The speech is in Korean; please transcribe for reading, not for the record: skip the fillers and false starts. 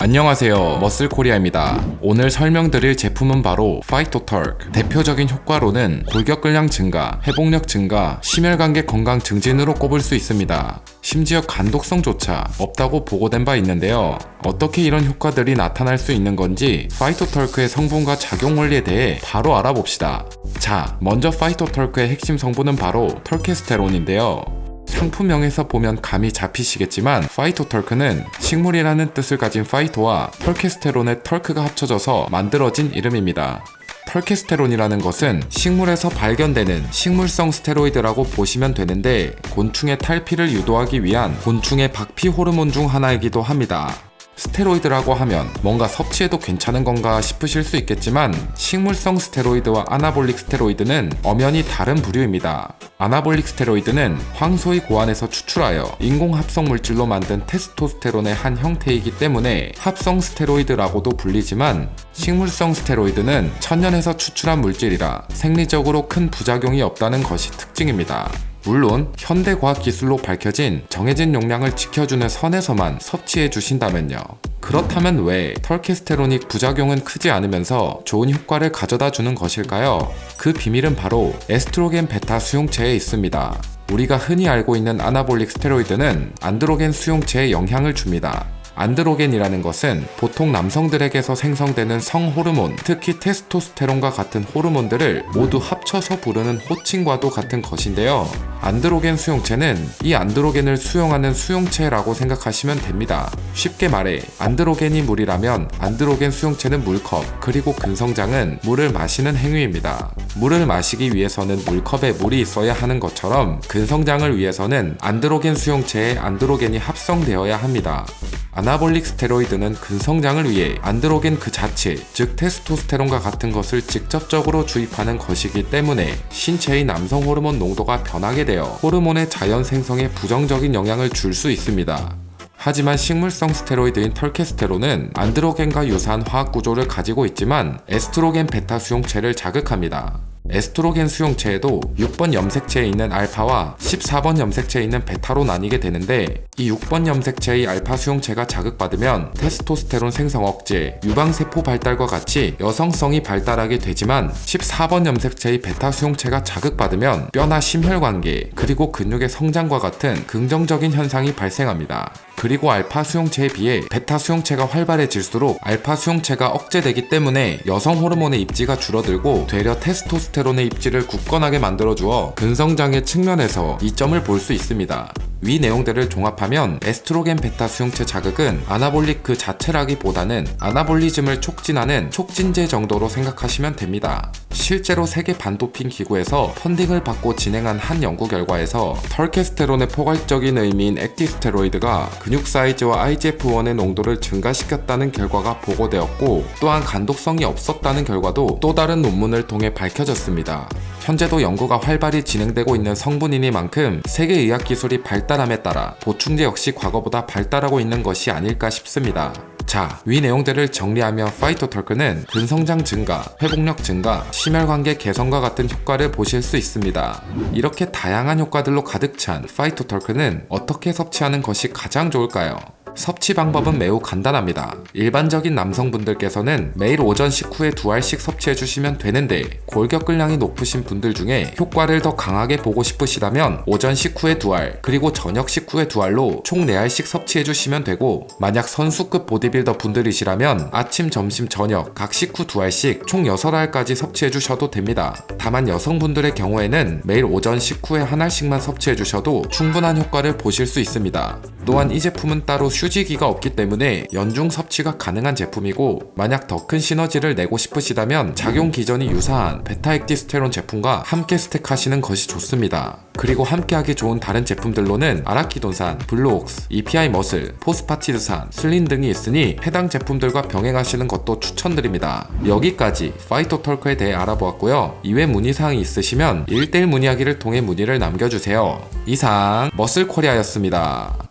안녕하세요, 머슬코리아입니다. 오늘 설명드릴 제품은 바로 파이토털크. 대표적인 효과로는 골격근량 증가, 회복력 증가, 심혈관계 건강 증진으로 꼽을 수 있습니다. 심지어 간독성조차 없다고 보고된 바 있는데요. 어떻게 이런 효과들이 나타날 수 있는 건지 파이토털크의 성분과 작용 원리에 대해 바로 알아봅시다. 자, 먼저 파이토털크의 핵심 성분은 바로 털케스테론인데요. 상품명에서 보면 감이 잡히시겠지만 파이토털크는 식물이라는 뜻을 가진 파이토와 털케스테론의 털크가 합쳐져서 만들어진 이름입니다. 털케스테론이라는 것은 식물에서 발견되는 식물성 스테로이드라고 보시면 되는데, 곤충의 탈피를 유도하기 위한 곤충의 박피 호르몬 중 하나이기도 합니다. 스테로이드라고 하면 뭔가 섭취해도 괜찮은 건가 싶으실 수 있겠지만, 식물성 스테로이드와 아나볼릭 스테로이드는 엄연히 다른 부류입니다. 아나볼릭 스테로이드는 황소의 고안에서 추출하여 인공 합성 물질로 만든 테스토스테론의 한 형태이기 때문에 합성 스테로이드라고도 불리지만, 식물성 스테로이드는 천연에서 추출한 물질이라 생리적으로 큰 부작용이 없다는 것이 특징입니다. 물론 현대 과학 기술로 밝혀진 정해진 용량을 지켜주는 선에서만 섭취해 주신다면요. 그렇다면 왜 털케스테론이 부작용은 크지 않으면서 좋은 효과를 가져다 주는 것일까요? 그 비밀은 바로 에스트로겐 베타 수용체에 있습니다. 우리가 흔히 알고 있는 아나볼릭 스테로이드는 안드로겐 수용체에 영향을 줍니다. 안드로겐이라는 것은 보통 남성들에게서 생성되는 성호르몬, 특히 테스토스테론과 같은 호르몬들을 모두 합쳐서 부르는 호칭과도 같은 것인데요. 안드로겐 수용체는 이 안드로겐을 수용하는 수용체라고 생각하시면 됩니다. 쉽게 말해 안드로겐이 물이라면 안드로겐 수용체는 물컵, 그리고 근성장은 물을 마시는 행위입니다. 물을 마시기 위해서는 물컵에 물이 있어야 하는 것처럼 근성장을 위해서는 안드로겐 수용체에 안드로겐이 합성되어야 합니다. 아나볼릭 스테로이드는 근성장을 위해 안드로겐 그 자체, 즉 테스토스테론과 같은 것을 직접적으로 주입하는 것이기 때문에 신체의 남성 호르몬 농도가 변하게 되어 호르몬의 자연 생성에 부정적인 영향을 줄 수 있습니다. 하지만 식물성 스테로이드인 털케스테론은 안드로겐과 유사한 화학 구조를 가지고 있지만 에스트로겐 베타 수용체를 자극합니다. 에스트로겐 수용체에도 6번 염색체에 있는 알파와 14번 염색체에 있는 베타로 나뉘게 되는데, 이 6번 염색체의 알파 수용체가 자극받으면 테스토스테론 생성 억제, 유방세포 발달과 같이 여성성이 발달하게 되지만, 14번 염색체의 베타 수용체가 자극받으면 뼈나 심혈관계, 그리고 근육의 성장과 같은 긍정적인 현상이 발생합니다. 그리고 알파 수용체에 비해 베타 수용체가 활발해질수록 알파 수용체가 억제되기 때문에 여성 호르몬의 입지가 줄어들고 되려 테스토스테론의 입지를 굳건하게 만들어주어 근성장의 측면에서 이점을 볼 수 있습니다. 위 내용들을 종합하면 에스트로겐 베타 수용체 자극은 아나볼릭 그 자체라기보다는 아나볼리즘을 촉진하는 촉진제 정도로 생각하시면 됩니다. 실제로 세계 반도핑 기구에서 펀딩을 받고 진행한 한 연구 결과에서 털케스테론의 포괄적인 의미인 액티스테로이드가 근육 사이즈와 IGF-1의 농도를 증가시켰다는 결과가 보고되었고, 또한 간독성이 없었다는 결과도 또 다른 논문을 통해 밝혀졌습니다. 현재도 연구가 활발히 진행되고 있는 성분이니만큼 세계 의학 기술이 발달함에 따라 보충제 역시 과거보다 발달하고 있는 것이 아닐까 싶습니다. 자, 위 내용들을 정리하면 파이토털크는 근성장 증가, 회복력 증가, 심혈관계 개선과 같은 효과를 보실 수 있습니다. 이렇게 다양한 효과들로 가득 찬 파이토털크는 어떻게 섭취하는 것이 가장 좋을까요? 섭취 방법은 매우 간단합니다. 일반적인 남성분들께서는 매일 오전 식후에 2알씩 섭취해주시면 되는데, 골격근량이 높으신 분들 중에 효과를 더 강하게 보고 싶으시다면 오전 식후에 2알, 그리고 저녁 식후에 2알로 총 4알씩 섭취해주시면 되고, 만약 선수급 보디빌더 분들이시라면 아침, 점심, 저녁 각 식후 2알씩 총 6알까지 섭취해주셔도 됩니다. 다만 여성분들의 경우에는 매일 오전 식후에 1알씩만 섭취해주셔도 충분한 효과를 보실 수 있습니다. 또한 이 제품은 따로 휴지기가 없기 때문에 연중 섭취가 가능한 제품이고, 만약 더 큰 시너지를 내고 싶으시다면 작용 기전이 유사한 베타액티스테론 제품과 함께 스택하시는 것이 좋습니다. 그리고 함께하기 좋은 다른 제품들로는 아라키돈산, 블루옥스, EPI 머슬, 포스파티드산, 슬린 등이 있으니 해당 제품들과 병행하시는 것도 추천드립니다. 여기까지 파이토털크에 대해 알아보았고요. 이외 문의사항이 있으시면 1:1 문의하기를 통해 문의를 남겨주세요. 이상 머슬코리아였습니다.